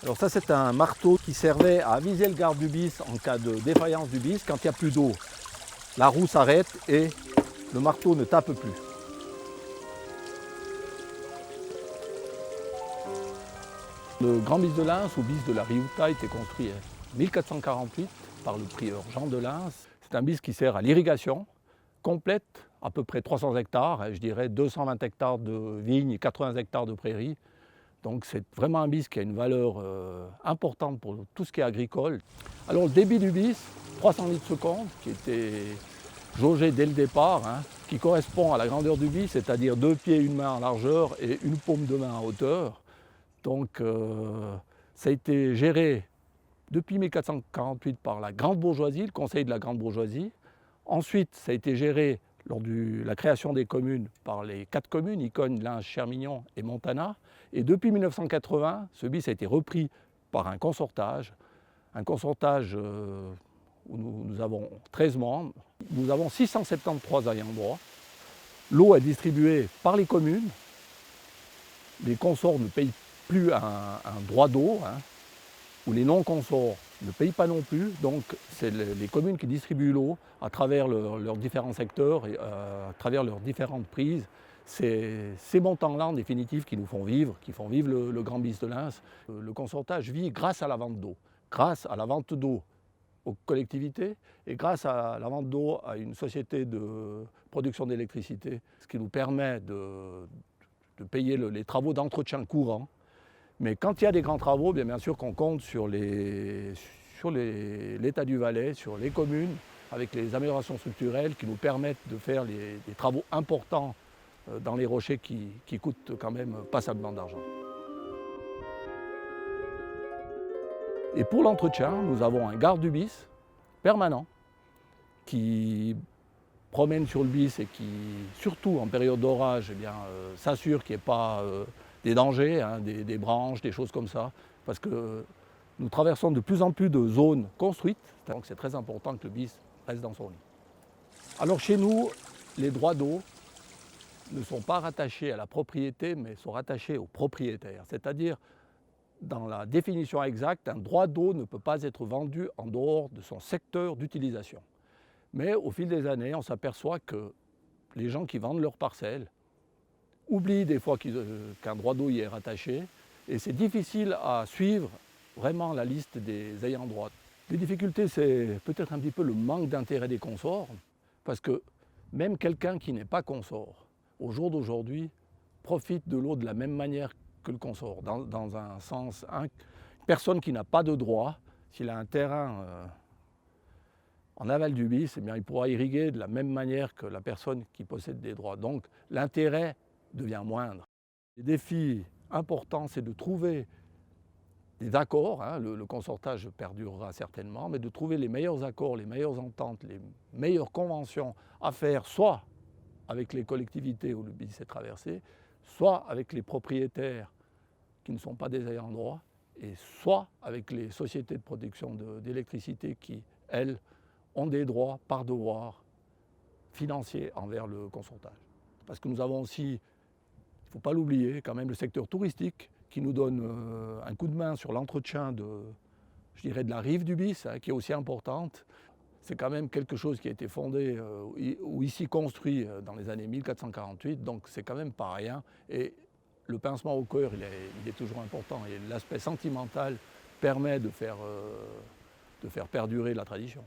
Alors ça, c'est un marteau qui servait à aviser le garde du bis en cas de défaillance du bis. Quand il n'y a plus d'eau, la roue s'arrête et le marteau ne tape plus. Le grand bis de Lens, ou bis de la Riouta, a été construit en 1448 par le prieur Jean de Lens. C'est un bis qui sert à l'irrigation complète, à peu près 300 hectares, je dirais 220 hectares de vignes et 80 hectares de prairies. Donc c'est vraiment un bis qui a une valeur importante pour tout ce qui est agricole. Alors le débit du bis, 300 litres seconde, qui était jaugé dès le départ, qui correspond à la grandeur du bis, c'est-à-dire 2 pieds, 1 main en largeur et 1 paume de main en hauteur. Donc ça a été géré depuis 1448 par la grande bourgeoisie, le conseil de la grande bourgeoisie. Ensuite, ça a été géré lors de la création des communes par les 4 communes, Yconne, Lens, Chermignon et Montana. Et depuis 1980, ce bis a été repris par un consortage où nous avons 13 membres. Nous avons 673 ayants droit. L'eau est distribuée par les communes. Les consorts ne payent plus un droit d'eau, ou les non-consorts ne payent pas non plus. Donc c'est les communes qui distribuent l'eau à travers leurs différents secteurs, et, à travers leurs différentes prises. C'est ces montants-là, en définitive, qui nous font vivre, qui font vivre le Grand Bis de Lens. Le consortage vit grâce à la vente d'eau. Grâce à la vente d'eau aux collectivités et grâce à la vente d'eau à une société de production d'électricité, ce qui nous permet de payer les travaux d'entretien courants. Mais quand il y a des grands travaux, bien sûr qu'on compte sur l'État du Valais, sur les communes, avec les améliorations structurelles qui nous permettent de faire des travaux importants dans les rochers qui coûtent quand même passablement d'argent. Et pour l'entretien, nous avons un garde du bis permanent qui promène sur le bis et qui, surtout en période d'orage, s'assure qu'il n'y ait pas des dangers, des branches, des choses comme ça, parce que nous traversons de plus en plus de zones construites, donc c'est très important que le bis reste dans son lit. Alors chez nous, les droits d'eau ne sont pas rattachés à la propriété, mais sont rattachés au propriétaire. C'est-à-dire, dans la définition exacte, un droit d'eau ne peut pas être vendu en dehors de son secteur d'utilisation. Mais au fil des années, on s'aperçoit que les gens qui vendent leurs parcelles oublient des fois qu'un droit d'eau y est rattaché, et c'est difficile à suivre vraiment la liste des ayants droit. Les difficultés, c'est peut-être un petit peu le manque d'intérêt des consorts, parce que même quelqu'un qui n'est pas consort, au jour d'aujourd'hui, profite de l'eau de la même manière que le consort, dans un sens, une personne qui n'a pas de droit, s'il a un terrain en aval du bis, il pourra irriguer de la même manière que la personne qui possède des droits. Donc l'intérêt devient moindre. Les défis importants, c'est de trouver des accords, le consortage perdurera certainement, mais de trouver les meilleurs accords, les meilleures ententes, les meilleures conventions à faire, soit avec les collectivités où le bis est traversé, soit avec les propriétaires qui ne sont pas des ayants droit, et soit avec les sociétés de production d'électricité qui, elles, ont des droits par devoir financiers envers le consortage. Parce que nous avons aussi, il ne faut pas l'oublier, quand même le secteur touristique qui nous donne un coup de main sur l'entretien de la rive du bis, qui est aussi importante. C'est quand même quelque chose qui a été fondé ou ici construit dans les années 1448, donc c'est quand même pas rien. Et le pincement au cœur, il est toujours important. Et l'aspect sentimental permet de faire perdurer la tradition.